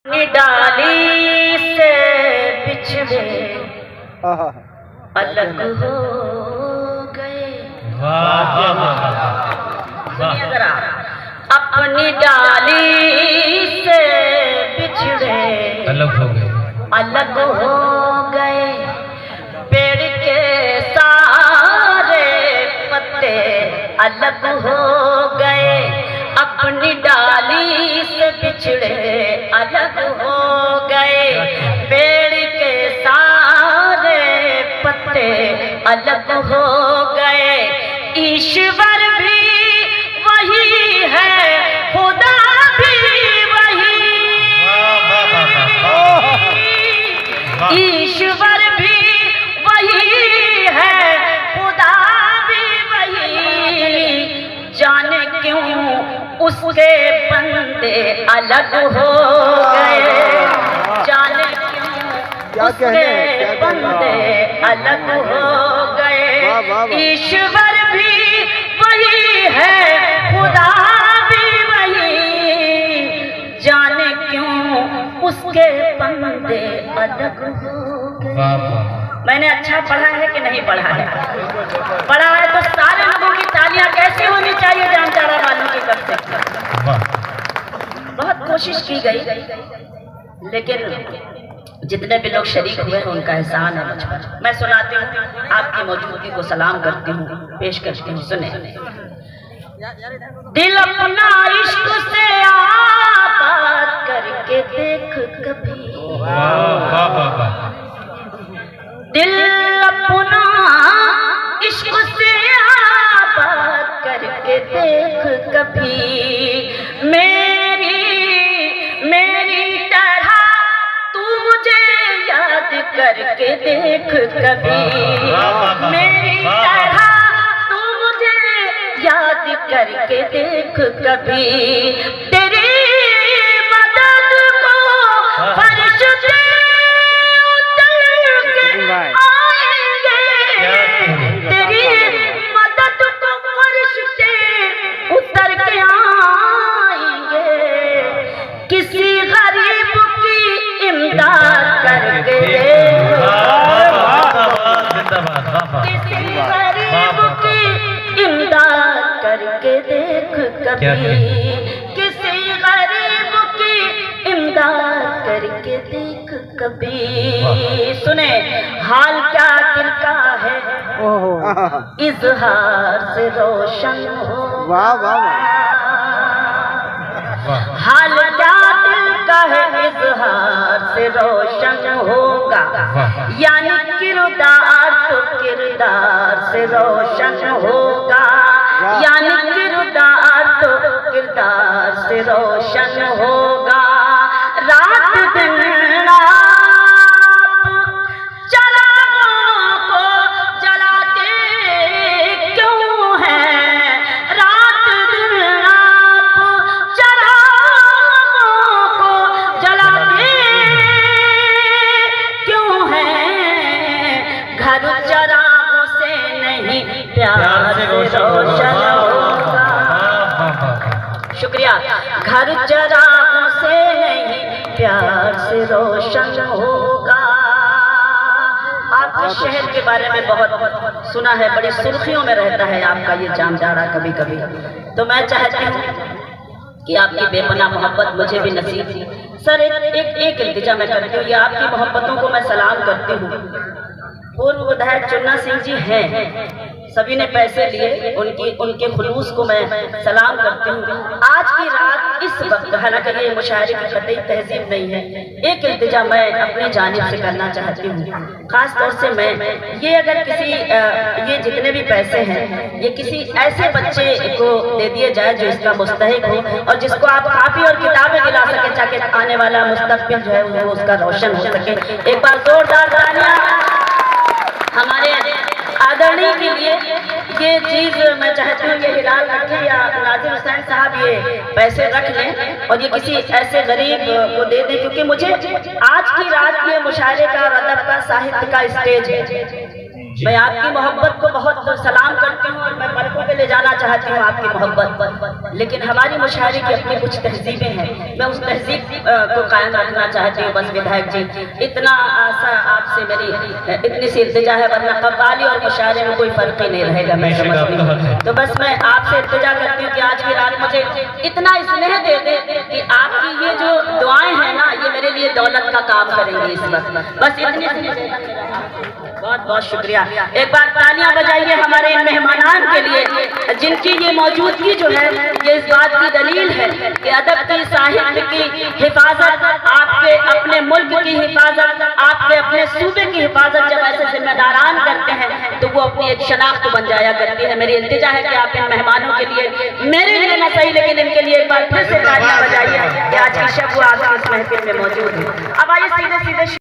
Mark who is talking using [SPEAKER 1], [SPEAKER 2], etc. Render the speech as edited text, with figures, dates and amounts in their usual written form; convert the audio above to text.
[SPEAKER 1] डाली से बिछड़े अलग हो गए। सुनिए जरा, अपनी डाली से बिछड़े
[SPEAKER 2] अलग हो गए,
[SPEAKER 1] अलग हो गए। पेड़ के सारे पत्ते अलग हो गए। अपनी डाली से बिछड़े अलग हो गए। पेड़ के सारे पत्ते अलग हो गए। ईश्वर भी वही है, खुदा भी वही। ईश्वर भी वही है, खुदा भी वही। जाने क्यों उसके बंदे अलग हो गए। जाने क्यों उसके बंदे अलग हो गए। ईश्वर भी वही है, खुदा भी वही। जाने क्यों उसके बंदे अलग हो गए। मैंने अच्छा पढ़ा है कि नहीं पढ़ा है? पढ़ा है तो सारे लोगों की तालियां कैसे होनी चाहिए जामताड़ा वालों की तरफ से। बहुत कोशिश की गई, लेकिन जितने भी लोग शरीक हुए हैं उनका एहसान है मुझ पर। मैं सुनाती हूँ, आपकी मौजूदगी को सलाम करती हूँ, पेश करती हूँ। सुने। दिल अपना इश्क से आबाद करके देख कभी। दिल अपना इश्क से आबाद करके देख कभी। मेरी तरह तू मुझे याद करके देख कभी। मेरी तरह तू मुझे याद करके देख कभी। तेरी मदद को फरिश्ते आएंगे। तेरी मदद को फरिश्ते उतर के आएंगे। किसी गरीब की इमदाद करके देख। किसी गरीब की इमदाद करके देख कभी। किसी गरीब की इमदाद करके देख कभी। सुने, हाल क्या दिल का है इजहार से रोशन हो। हाल क्या दिल का है इजहार से रोशन होगा। यानी किरदार तो किरदार से रोशन होगा। यानी किरदार तो किरदार से रोशन होगा। रात दिन चरागों को जलाते क्यों हैं? रात दिन आप चरागों को जलाते क्यों हैं? घर चरागों से नहीं प्यार से रोशन होगा। शुक्रिया। घर चरागों से नहीं प्यार से रोशन होगा। आपके शहर के बारे में बहुत सुना है, बड़ी सुर्खियों में रहता है आपका ये जामताड़ा कभी कभी। तो मैं चाहती हूँ कि आपकी बेपनाह मोहब्बत मुझे भी नसीब थी। सर एक इल्तिजा मैं करती हूँ, ये आपकी मोहब्बतों को मैं सलाम करती हूँ। पूर्व विधायक चुन्ना सिंह जी हैं, सभी ने पैसे लिए, उनके खुलूस को मैं सलाम करती हूँ। आज की रात इस वक्त, हालांकि ये मुशायरे की कतई तहजीब नहीं है, एक इल्तिजा मैं अपनी जानिब से करना चाहती हूँ। खास तौर से मैं ये अगर किसी ये जितने भी पैसे हैं ये किसी ऐसे बच्चे को दे दिए जाए जो इसका मुस्तहिक हो और जिसको आप कापी और किताबें दिला सके ताकि आने वाला मुस्तकबिल जो है वो उसका रोशन हो सके। एक बार जोरदार तालियां हमारे आदरणीय के लिए। ये चीज मैं चाहती हूँ ये हिलाल रखें या नाजिर हुसैन साहब ये पैसे रख लें और ये किसी ऐसे गरीब को दे दें, क्योंकि मुझे आज की रात ये मुशायरे का और अदब का साहित्य का स्टेज है। मैं आपकी मोहब्बत को बहुत सलाम करती हूँ और मैं पलकों पे ले जाना चाहती हूँ आपकी मोहब्बत, लेकिन हमारी मुशायरे की अपनी कुछ तहजीबें हैं, मैं उस तहजीब को कायम रखना चाहती हूँ। बस विधायक जी, इतना आशा आपसे मेरी इतनी सी इल्तिजा है, वरना कव्वाली और मुशायरे में कोई फर्क ही नहीं रहेगा, मैं समझती हूँ। तो बस मैं आपसे इल्तिजा करती हूँ कि आज की रात मुझे इतना स्नेह दे दे कि आपकी ये जो दुआएं हैं ना, ये मेरे लिए दौलत का काम करेंगे इस वक्त। बस इतनी बहुत बहुत शुक्रिया। एक बार तालियां बजाइए हमारे इन मेहमानान के लिए, जिनकी ये मौजूदगी जो है ये इस बात की दलील है कि अदब की, साहित्य की हिफाजत, आपके अपने मुल्क की हिफाजत, आपके अपने सूबे की हिफाजत जब ऐसे जिम्मेदारान करते हैं तो वो अपनी एक शनाख्त बन जाया करती है। मेरी इल्तिजा है कि आप इन मेहमानों के लिए, मेरे लिए ना सही लेकिन इनके लिए एक बार फिर से तालियां बजाइए कि आज की शब वो आपकी इस महफिल में मौजूद है। अब आइए सीधे सीधे